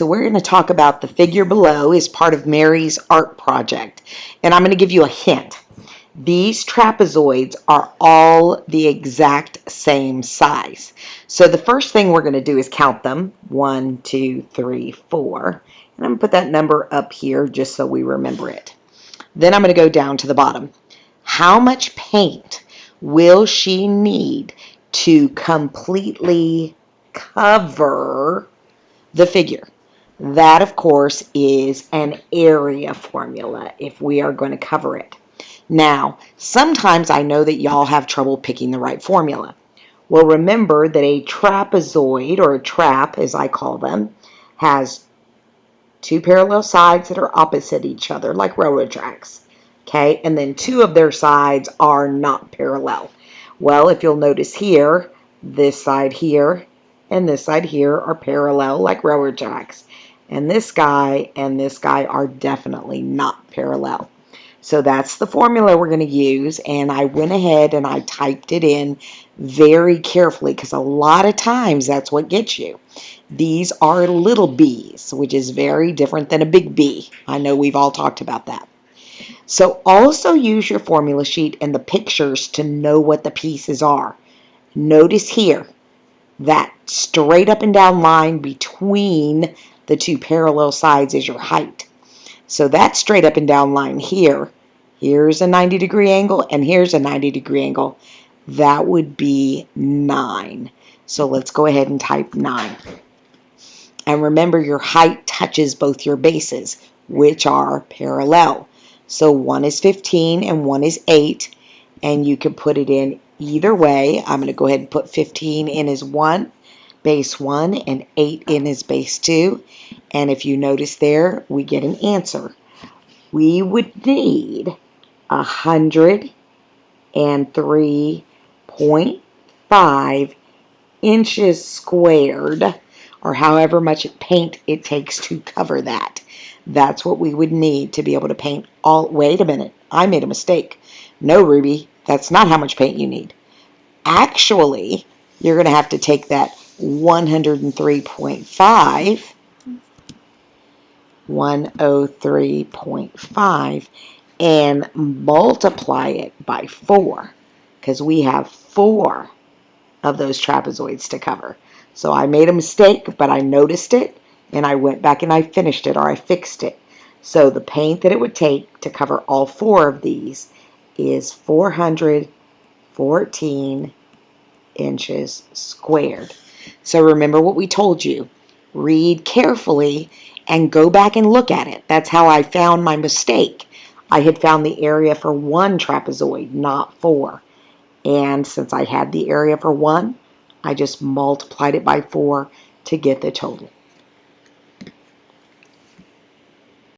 so we're going to talk about the figure below is part of Mary's art project. And I'm going to give you a hint. These trapezoids are all the exact same size. So the first thing we're going to do is count them. 1, 2, 3, 4. And I'm going to put that number up here just so we remember it. Then I'm going to go down to the bottom. How much paint will she need to completely cover the figure? That, of course, is an area formula if we are going to cover it. Now, sometimes I know that y'all have trouble picking the right formula. Well, remember that a trapezoid, or a trap as I call them, has two parallel sides that are opposite each other, like railroad tracks. Okay, and then two of their sides are not parallel. Well, if you'll notice here, this side here and this side here are parallel like railroad tracks. And this guy are definitely not parallel. So that's the formula we're going to use, and I went ahead and I typed it in very carefully because a lot of times that's what gets you. These are little b's, which is very different than a big B. I know we've all talked about that. So also use your formula sheet and the pictures to know what the pieces are. Notice here that straight up and down line between the two parallel sides is your height. So that straight up and down line here, here's a 90-degree angle and here's a 90-degree angle. That would be 9. So let's go ahead and type 9. And remember, your height touches both your bases, which are parallel. So one is 15 and one is 8, and you can put it in either way. I'm going to go ahead and put 15 in as base 1, and 8 in as base 2. And if you notice there, we get an answer. We would need 103.5 inches squared, or however much paint it takes to cover that. That's what we would need to be able to paint all. Wait a minute, I made a mistake. No, Ruby, that's not how much paint you need. Actually, you're going to have to take that 103.5 and multiply it by 4, because we have 4 of those trapezoids to cover. So I made a mistake, but I noticed it, and I went back and I finished it, or I fixed it. So the paint that it would take to cover all 4 of these is 414 inches squared. So remember what we told you. Read carefully and go back and look at it. That's how I found my mistake. I had found the area for 1 trapezoid, not 4. And since I had the area for 1, I just multiplied it by 4 to get the total.